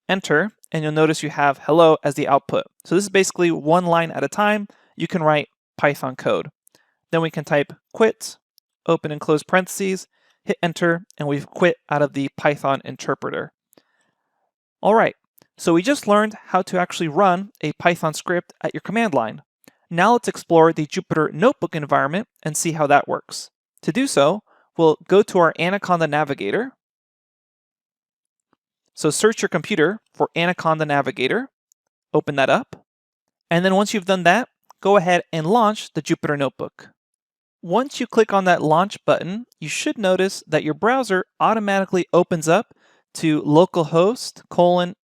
enter, and you'll notice you have hello as the output. So this is basically one line at a time. You can write Python code. Then we can type quit, open and close parentheses, hit enter, and we've quit out of the Python interpreter. All right, so we just learned how to actually run a Python script at your command line. Now let's explore the Jupyter Notebook environment and see how that works. To do so, we'll go to our Anaconda Navigator. So search your computer for Anaconda Navigator, open that up, and then once you've done that, go ahead and launch the Jupyter Notebook. Once you click on that launch button, you should notice that your browser automatically opens up to localhost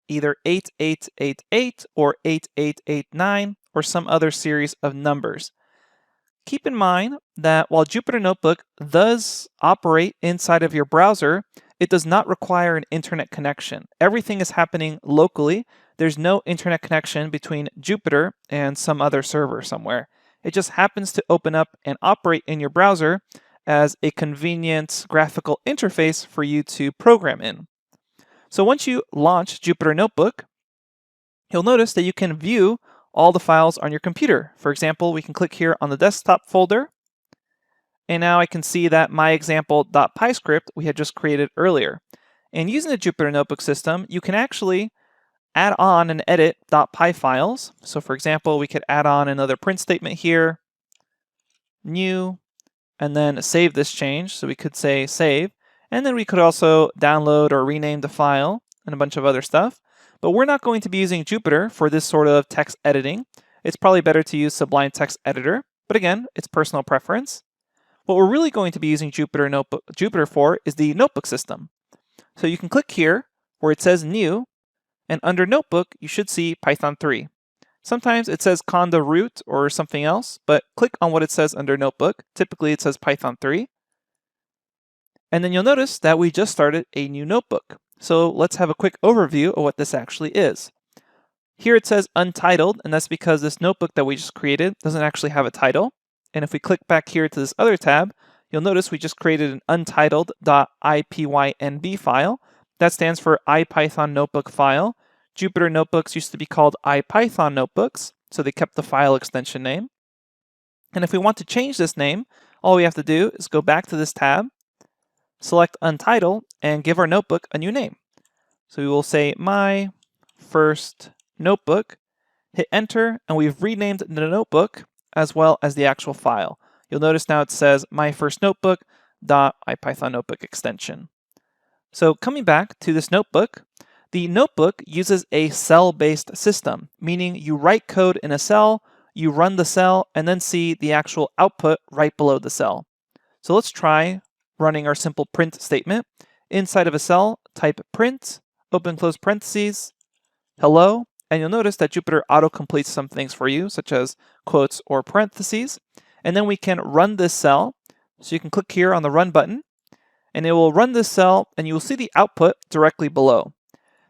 either 8888 or 8889 or some other series of numbers. Keep in mind that while Jupyter Notebook does operate inside of your browser, it does not require an internet connection. Everything is happening locally. There's no internet connection between Jupyter and some other server somewhere. It just happens to open up and operate in your browser as a convenient graphical interface for you to program in. So once you launch Jupyter Notebook, you'll notice that you can view all the files on your computer. For example, we can click here on the desktop folder, and now I can see that my example.py script we had just created earlier. And using the Jupyter Notebook system, you can actually add on and edit .py files. So for example, we could add on another print statement here, new, and then save this change. So we could say save, and then we could also download or rename the file and a bunch of other stuff. But we're not going to be using Jupyter for this sort of text editing. It's probably better to use Sublime Text Editor, but again, it's personal preference. What we're really going to be using Jupyter for is the notebook system. So you can click here where it says new, and under notebook, you should see Python 3. Sometimes it says conda root or something else, but click on what it says under Notebook. Typically it says Python 3. And then you'll notice that we just started a new notebook. So let's have a quick overview of what this actually is. Here it says untitled, and that's because this notebook that we just created doesn't actually have a title. And if we click back here to this other tab, you'll notice we just created an untitled.ipynb file. That stands for IPython notebook file. Jupyter Notebooks used to be called IPython notebooks, so they kept the file extension name. And if we want to change this name, all we have to do is go back to this tab, select untitled, and give our notebook a new name. So we will say my first notebook, hit enter, and we've renamed the notebook as well as the actual file. You'll notice now it says my first notebook.ipython notebook extension. So coming back to this notebook, the notebook uses a cell-based system, meaning you write code in a cell, you run the cell, and then see the actual output right below the cell. So let's try running our simple print statement. Inside of a cell, type print, open close parentheses, hello, and you'll notice that Jupyter auto-completes some things for you, such as quotes or parentheses. And then we can run this cell. So you can click here on the run button, and it will run this cell, and you will see the output directly below.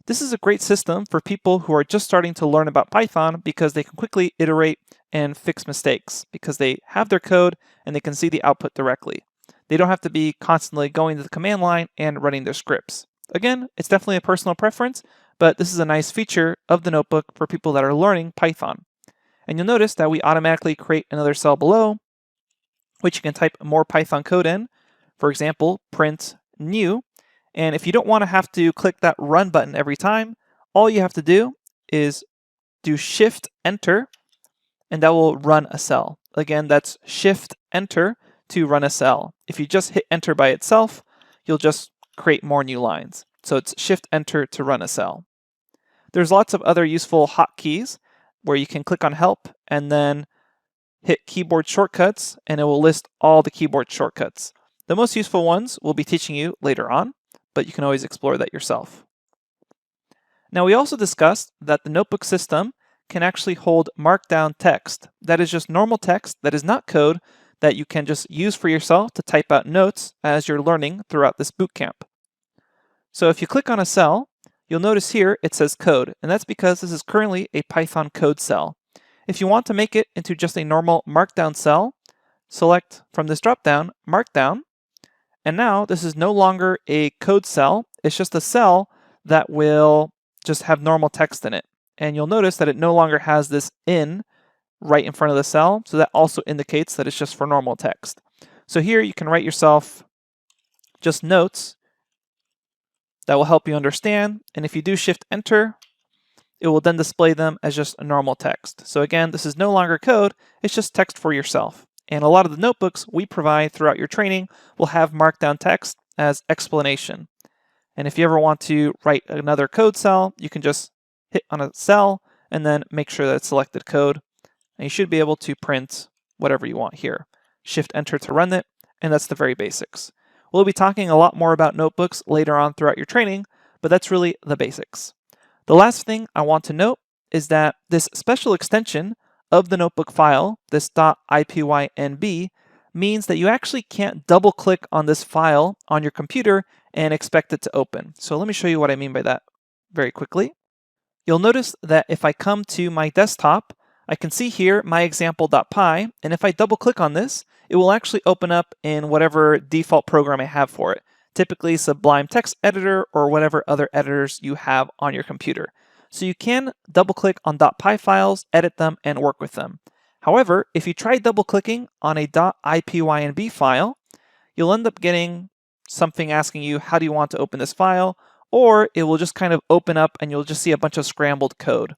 This is a great system for people who are just starting to learn about Python because they can quickly iterate and fix mistakes because they have their code and they can see the output directly. They don't have to be constantly going to the command line and running their scripts. Again, it's definitely a personal preference, but this is a nice feature of the notebook for people that are learning Python. And you'll notice that we automatically create another cell below, which you can type more Python code in. For example, print new. And if you don't want to have to click that run button every time, all you have to do is do Shift Enter, and that will run a cell. Again, that's Shift Enter to run a cell. If you just hit Enter by itself, you'll just create more new lines. So it's Shift Enter to run a cell. There's lots of other useful hotkeys where you can click on Help and then hit Keyboard Shortcuts, and it will list all the keyboard shortcuts. The most useful ones we'll be teaching you later on, but you can always explore that yourself. Now we also discussed that the notebook system can actually hold markdown text. That is just normal text that is not code that you can just use for yourself to type out notes as you're learning throughout this bootcamp. So if you click on a cell, you'll notice here it says code, and that's because this is currently a Python code cell. If you want to make it into just a normal markdown cell, select from this dropdown Markdown, and now this is no longer a code cell, it's just a cell that will just have normal text in it. And you'll notice that it no longer has this in right in front of the cell, so that also indicates that it's just for normal text. So here you can write yourself just notes that will help you understand, and if you do Shift Enter, it will then display them as just a normal text. So again, this is no longer code, it's just text for yourself. And a lot of the notebooks we provide throughout your training will have markdown text as explanation. And if you ever want to write another code cell, you can just hit on a cell and then make sure that it's selected code. And you should be able to print whatever you want here. Shift Enter to run it, and that's the very basics. We'll be talking a lot more about notebooks later on throughout your training, but that's really the basics. The last thing I want to note is that this special extension of the notebook file, this .ipynb, means that you actually can't double click on this file on your computer and expect it to open. So let me show you what I mean by that very quickly. You'll notice that if I come to my desktop, I can see here my example.py, and if I double click on this, it will actually open up in whatever default program I have for it, typically Sublime Text Editor or whatever other editors you have on your computer. So you can double click on .py files, edit them, and work with them. However, if you try double clicking on a .ipynb file, you'll end up getting something asking you, how do you want to open this file? Or it will just kind of open up and you'll just see a bunch of scrambled code.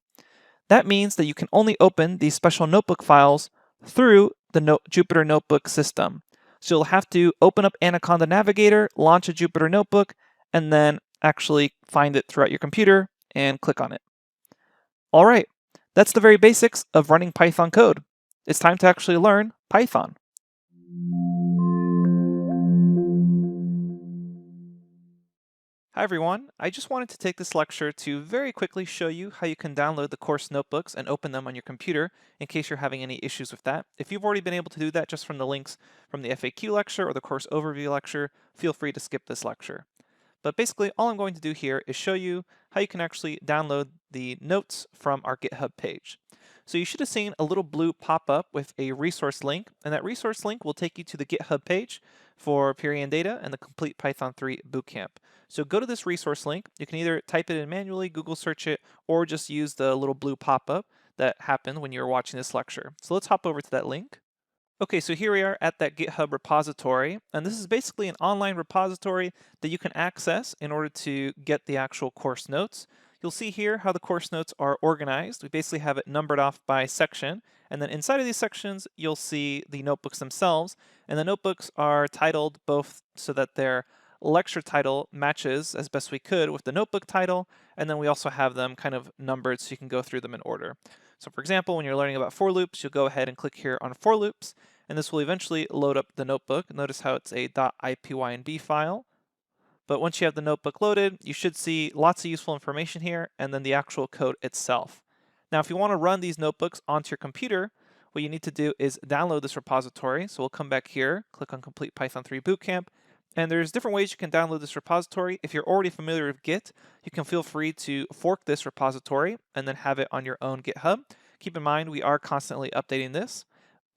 That means that you can only open these special notebook files through the Jupyter Notebook system. So you'll have to open up Anaconda Navigator, launch a Jupyter Notebook, and then actually find it throughout your computer and click on it. All right, that's the very basics of running Python code. It's time to actually learn Python. Hi everyone, I just wanted to take this lecture to very quickly show you how you can download the course notebooks and open them on your computer in case you're having any issues with that. If you've already been able to do that just from the links from the FAQ lecture or the course overview lecture, feel free to skip this lecture. But basically all I'm going to do here is show you how you can actually download the notes from our GitHub page. So you should have seen a little blue pop up with a resource link, and that resource link will take you to the GitHub page for Purion Data and the Complete Python 3 Bootcamp. So go to this resource link. You can either type it in manually, Google search it, or just use the little blue pop-up that happened when you were watching this lecture. So let's hop over to that link. Okay, so here we are at that GitHub repository, and this is basically an online repository that you can access in order to get the actual course notes. You'll see here how the course notes are organized. We basically have it numbered off by section, and then inside of these sections, you'll see the notebooks themselves, and the notebooks are titled both so that their lecture title matches as best we could with the notebook title, and then we also have them kind of numbered so you can go through them in order. So for example, when you're learning about for loops, you'll go ahead and click here on for loops, and this will eventually load up the notebook. Notice how it's a .ipynb file. But once you have the notebook loaded, you should see lots of useful information here, and then the actual code itself. Now, if you want to run these notebooks onto your computer, what you need to do is download this repository. So we'll come back here, click on Complete Python 3 Bootcamp, and there's different ways you can download this repository. If you're already familiar with Git, you can feel free to fork this repository and then have it on your own GitHub. Keep in mind, we are constantly updating this.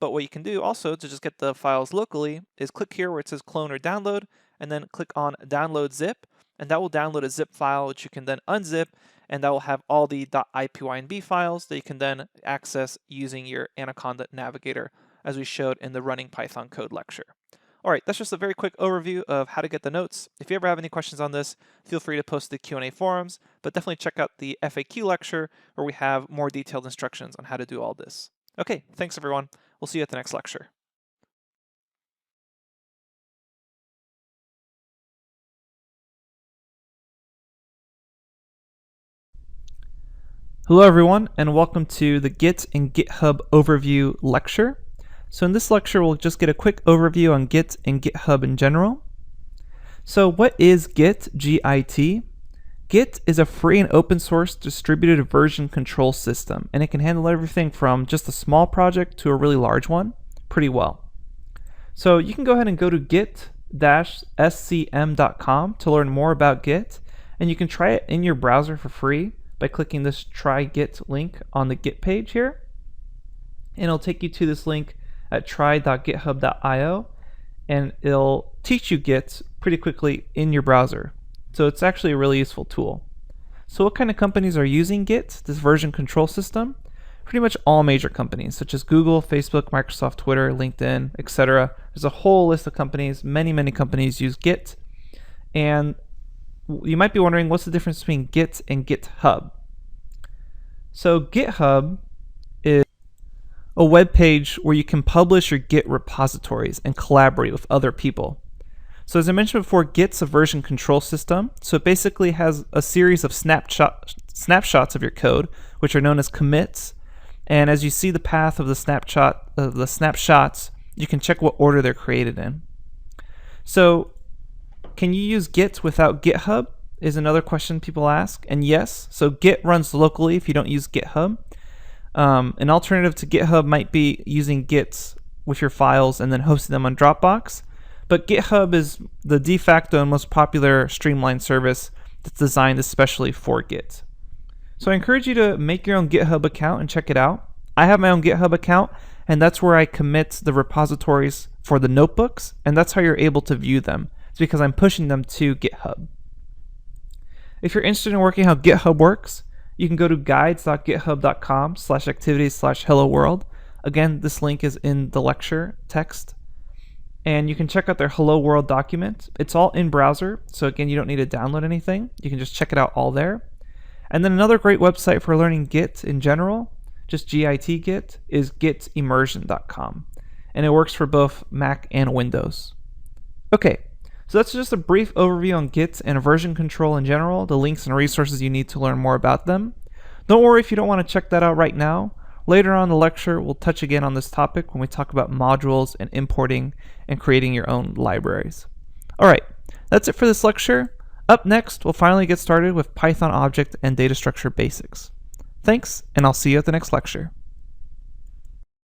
But what you can do also to just get the files locally is click here where it says clone or download, and then click on download zip, and that will download a zip file which you can then unzip, and that will have all the .ipynb files that you can then access using your Anaconda Navigator, as we showed in the Running Python Code lecture. All right, that's just a very quick overview of how to get the notes. If you ever have any questions on this, feel free to post the Q&A forums, but definitely check out the FAQ lecture where we have more detailed instructions on how to do all this. Okay, thanks everyone. We'll see you at the next lecture. Hello everyone, and welcome to the Git and GitHub overview lecture. So in this lecture, we'll just get a quick overview on Git and GitHub in general. So what is Git, G-I-T? Git is a free and open source distributed version control system, and it can handle everything from just a small project to a really large one pretty well. So you can go ahead and go to git-scm.com to learn more about Git, and you can try it in your browser for free by clicking this try Git link on the Git page here, and it'll take you to this link at try.github.io, and it'll teach you Git pretty quickly in your browser. So it's actually a really useful tool. So what kind of companies are using Git, this version control system? Pretty much all major companies, such as Google, Facebook, Microsoft, Twitter, LinkedIn, etc. There's a whole list of companies. Many companies use Git. And you might be wondering, what's the difference between Git and GitHub? So GitHub is a web page where you can publish your Git repositories and collaborate with other people. So as I mentioned before, Git's a version control system. So it basically has a series of snapshots of your code, which are known as commits. And as you see the path of the snapshots, you can check what order they're created in. So can you use Git without GitHub is another question people ask. And yes, so Git runs locally if you don't use GitHub. An alternative to GitHub might be using Git with your files and then hosting them on Dropbox. But GitHub is the de facto and most popular streamlined service that's designed especially for Git. So I encourage you to make your own GitHub account and check it out. I have my own GitHub account, and that's where I commit the repositories for the notebooks, and that's how you're able to view them. It's because I'm pushing them to GitHub. If you're interested in working how GitHub works, you can go to guides.github.com/activities/hello world. Again, this link is in the lecture text. And you can check out their Hello World document. It's all in browser, so again, you don't need to download anything. You can just check it out all there. And then another great website for learning Git in general, just Git Git, is gitimmersion.com. And it works for both Mac and Windows. Okay, so that's just a brief overview on Git and version control in general, the links and resources you need to learn more about them. Don't worry if you don't want to check that out right now. Later on in the lecture, we'll touch again on this topic when we talk about modules and importing and creating your own libraries. All right, that's it for this lecture. Up next, we'll finally get started with Python object and data structure basics. Thanks, and I'll see you at the next lecture.